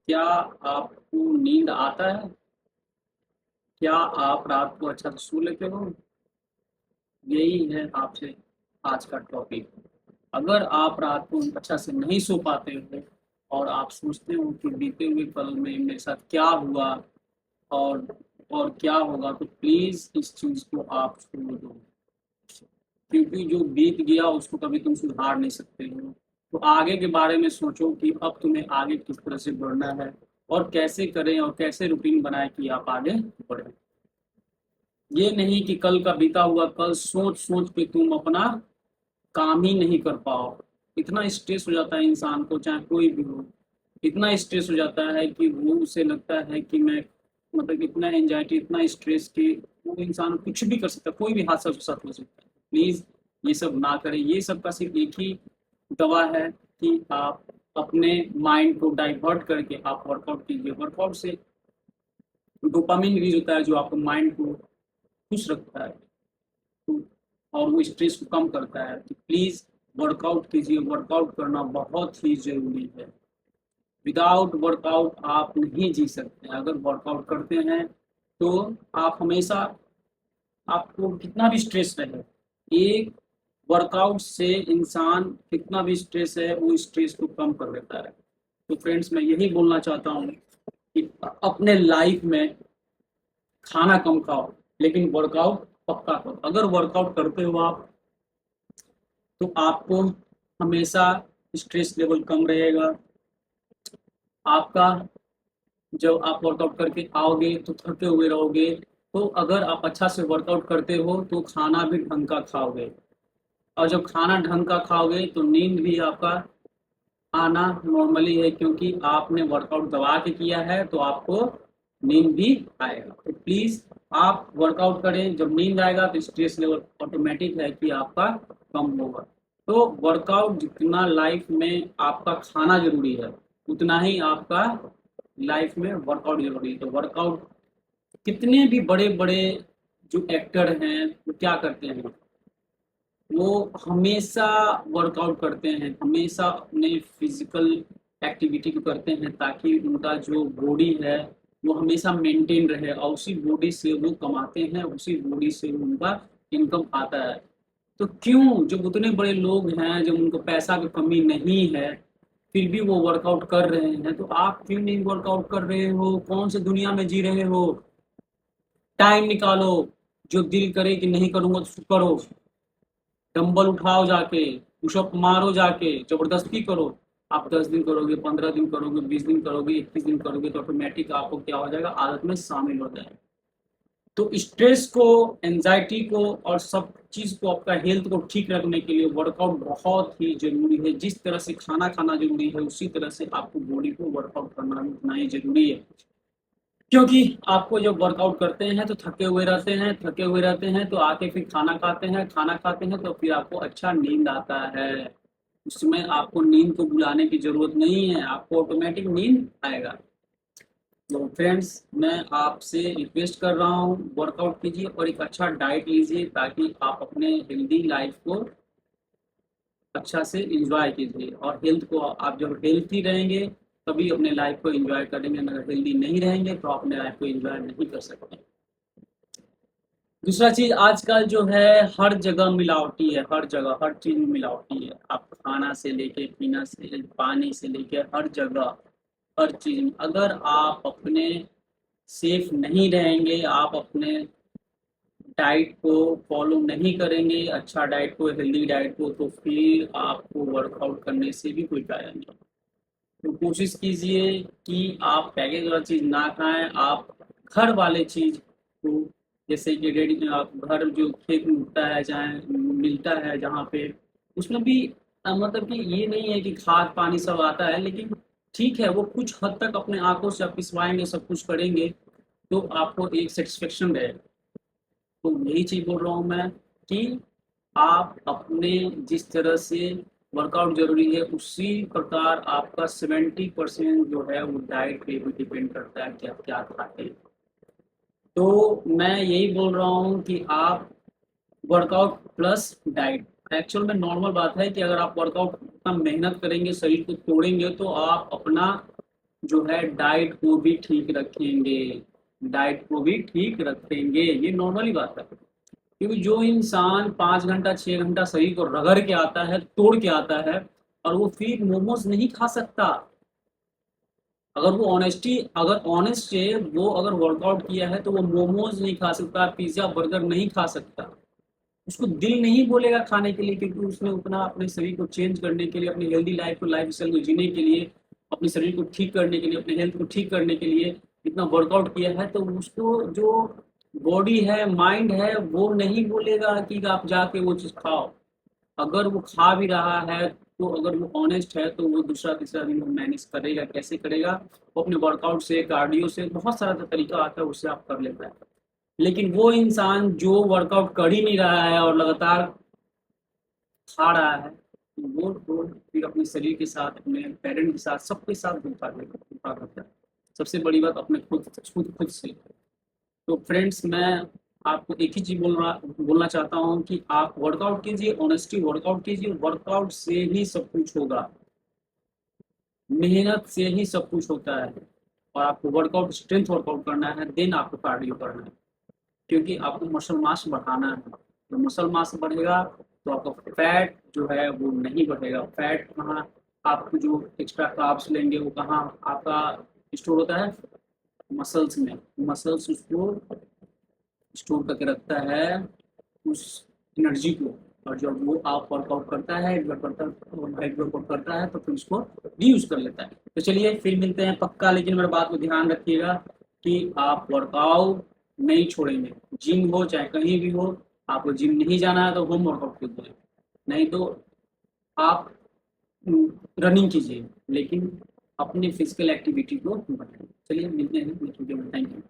क्या आपको नींद आता है? क्या आप रात को अच्छा से सो लेते हो? यही है आपसे आज का टॉपिक। अगर आप रात को अच्छा से नहीं सो पाते हो और आप सोचते हो कि बीते हुए कल में मेरे साथ क्या हुआ और क्या होगा, तो प्लीज़ इस चीज़ को आप छोड़ दो। क्योंकि जो बीत गया उसको कभी तुम सुधार नहीं सकते हो। तो आगे के बारे में सोचो कि अब तुम्हें आगे किस तरह से बढ़ना है और कैसे करें और कैसे रूटीन बनाएं कि आप आगे बढ़ें। ये नहीं कि कल का बीता हुआ कल सोच सोच के तुम अपना काम ही नहीं कर पाओ। इतना स्ट्रेस हो जाता है इंसान को, चाहे कोई भी हो। इतना स्ट्रेस हो जाता है कि वो उसे लगता है कि मैं, मतलब इतना एंजाइटी, इतना स्ट्रेस कि वो इंसान कुछ भी कर सकता है, कोई भी हादसा उसके साथ हो सकता है। प्लीज़ ये सब ना करें। ये सब का सिर्फ एक ही दवा है कि आप अपने माइंड को डाइवर्ट करके आप वर्कआउट कीजिए। वर्कआउट से डोपामिन रिलीज होता है जो आपको माइंड को खुश रखता है, तो और वो स्ट्रेस को कम करता है। तो प्लीज़ वर्कआउट कीजिए। वर्कआउट करना बहुत ही ज़रूरी है। विदाउट वर्कआउट आप नहीं जी सकते। अगर वर्कआउट करते हैं तो आप हमेशा, आपको कितना भी स्ट्रेस रहे, एक वर्कआउट से इंसान कितना भी स्ट्रेस है वो स्ट्रेस को कम कर देता है। तो फ्रेंड्स, मैं यही बोलना चाहता हूँ कि अपने लाइफ में खाना कम खाओ लेकिन वर्कआउट पक्का करो। अगर वर्कआउट करते हो आप, तो आपको हमेशा स्ट्रेस लेवल कम रहेगा। आपका, जब आप वर्कआउट करके आओगे तो थके हुए रहोगे। तो अगर आप अच्छा से वर्कआउट करते हो तो खाना भी ढंग का खाओगे, और जब खाना ढंग का खाओगे तो नींद भी आपका आना नॉर्मली है, क्योंकि आपने वर्कआउट दबा के किया है तो आपको नींद भी आएगा। तो प्लीज़ आप वर्कआउट करें। जब नींद आएगा तो स्ट्रेस लेवल ऑटोमेटिक है कि आपका कम होगा। तो वर्कआउट जितना लाइफ में आपका खाना जरूरी है, उतना ही आपका लाइफ में वर्कआउट जरूरी है। तो वर्कआउट, कितने भी बड़े बड़े जो एक्टर हैं वो क्या करते हैं, वो हमेशा वर्कआउट करते हैं, हमेशा अपने फिजिकल एक्टिविटी को करते हैं ताकि उनका जो बॉडी है वो हमेशा मेंटेन रहे, और उसी बॉडी से वो कमाते हैं, उसी बॉडी से उनका इनकम आता है। तो क्यों, जब उतने बड़े लोग हैं, जब उनको पैसा की कमी नहीं है, फिर भी वो वर्कआउट कर रहे हैं, तो आप क्यों नहीं वर्कआउट कर रहे हो? कौन से दुनिया में जी रहे हो? टाइम निकालो। जो दिल करे कि नहीं करूंगा तो करो। डंबल उठाओ जाके, पुशअप मारो जाके, जबरदस्ती करो। आप 10 दिन करोगे, 15 दिन करोगे, 20 दिन करोगे, 21 दिन करोगे, तो ऑटोमेटिक आपको क्या हो जाएगा, आदत में शामिल हो जाएगा। तो स्ट्रेस को, एंजाइटी को और सब चीज़ को, आपका हेल्थ को ठीक रखने के लिए वर्कआउट बहुत ही जरूरी है। जिस तरह से खाना खाना जरूरी है, उसी तरह से आपको बॉडी को वर्कआउट करना भी उतना ही जरूरी है। क्योंकि आपको जब वर्कआउट करते हैं तो थके हुए रहते हैं, थके हुए रहते हैं तो आके फिर खाना खाते हैं, खाना खाते हैं तो फिर आपको अच्छा नींद आता है। उसमें आपको नींद को बुलाने की जरूरत नहीं है, आपको ऑटोमेटिक नींद आएगा। तो फ्रेंड्स, मैं आपसे रिक्वेस्ट कर रहा हूँ, वर्कआउट कीजिए और एक अच्छा डाइट लीजिए ताकि आप अपने हेल्दी लाइफ को अच्छा से एंजॉय कीजिए। और हेल्थ को, आप जब हेल्थी रहेंगे तभी अपने लाइफ को एंजॉय करेंगे। अगर हेल्दी नहीं रहेंगे तो आप अपने लाइफ को एंजॉय नहीं कर सकते। दूसरा चीज, आजकल जो है हर जगह मिलावटी है, हर जगह हर चीज में मिलावटी है। आप खाना से लेके पीना से, पानी से लेके हर जगह हर चीज में, अगर आप अपने सेफ नहीं रहेंगे, आप अपने डाइट को फॉलो नहीं करेंगे, अच्छा डाइट को, हेल्दी डाइट को, तो फिर आपको वर्कआउट करने से भी कोई फायदा नहीं। तो कोशिश कीजिए कि आप पैकेज वाला चीज़ ना खाएं। आप घर वाले चीज़ को, जैसे कि रेडी, आप घर जो खेत में उगता है, चाहे मिलता है जहाँ पे, उसमें भी मतलब कि ये नहीं है कि खाद पानी सब आता है, लेकिन ठीक है, वो कुछ हद तक अपने आंखों से आप पिसवाएंगे, सब कुछ करेंगे तो आपको एक सेटिस्फेक्शन रहेगा। तो यही चीज़ बोल रहा हूँ मैं कि आप अपने, जिस तरह से वर्कआउट ज़रूरी है उसी प्रकार आपका 70% जो है वो डाइट पे भी डिपेंड करता है कि आप क्या खाते हैं। तो मैं यही बोल रहा हूँ कि आप वर्कआउट प्लस डाइट, एक्चुअल में नॉर्मल बात है कि अगर आप वर्कआउट उतना मेहनत करेंगे, शरीर को तोड़ेंगे, तो आप अपना जो है डाइट को भी ठीक रखेंगे, डाइट को भी ठीक रखेंगे, ये नॉर्मली बात है। क्योंकि जो इंसान 5 घंटा 6 घंटा शरीर को रगड़ के आता है, तोड़ के आता है, और वो फिर मोमोज नहीं खा सकता। अगर ऑनेस्ट है, वो अगर वर्कआउट किया है तो वो मोमोज नहीं खा सकता, पिज्जा बर्गर नहीं खा सकता। उसको दिल नहीं बोलेगा खाने के लिए, क्योंकि उसने उतना अपने शरीर को चेंज करने के लिए, अपनी हेल्दी लाइफ स्टाइल को जीने के लिए, अपने शरीर को ठीक करने के लिए, अपने हेल्थ को ठीक करने के लिए इतना वर्कआउट किया है। तो उसको जो बॉडी है, माइंड है, वो नहीं बोलेगा कि आप जाके वो चीज़ खाओ। अगर वो खा भी रहा है, तो अगर वो ऑनेस्ट है तो वो दूसरा तीसरा दिन वो मैनेज करेगा। कैसे करेगा? वो अपने वर्कआउट से, कार्डियो से, बहुत सारा तरीका आता है, उससे आप कर लेता है। लेकिन वो इंसान जो वर्कआउट कर ही नहीं रहा है और लगातार खा रहा है, तो वो तो फिर अपने शरीर के साथ, अपने पेरेंट के साथ, सबके साथ धोखा करता है। सबसे बड़ी बात अपने खुद खुद खुद से। तो फ्रेंड्स, मैं आपको एक ही चीज़ बोलना चाहता हूँ कि आप वर्कआउट कीजिए, ऑनेस्टी वर्कआउट कीजिए। वर्कआउट से ही सब कुछ होगा, मेहनत से ही सब कुछ होता है। और आपको वर्कआउट, स्ट्रेंथ वर्कआउट करना है, देन आपको कार्डियो करना है। क्योंकि आपको मसल मास बढ़ाना है। तो मसल मास बढ़ेगा तो आपका फैट जो है वो नहीं बढ़ेगा। फैट कहाँ, आपको जो एक्स्ट्रा कार्ब्स लेंगे वो कहाँ आपका स्टोर होता है? मसल्स में। मसल्स उसको स्टोर करके रखता है, उस एनर्जी को। और जब वो आप वर्कआउट करता है, हाइट वर्कआउट करता है, तो फिर उसको रीयूज कर लेता है। तो चलिए फिर मिलते हैं पक्का, लेकिन मेरे बात को ध्यान रखिएगा कि आप वर्कआउट नहीं छोड़ेंगे। जिम हो चाहे कहीं भी हो, आपको जिम नहीं जाना है तो होम वर्कआउट कीजिए, नहीं तो आप रनिंग कीजिए, लेकिन अपनी फिजिकल एक्टिविटी को बढ़ाइए। चलिए मिलते हैं नेक्स्ट वीडियो में। Thank you.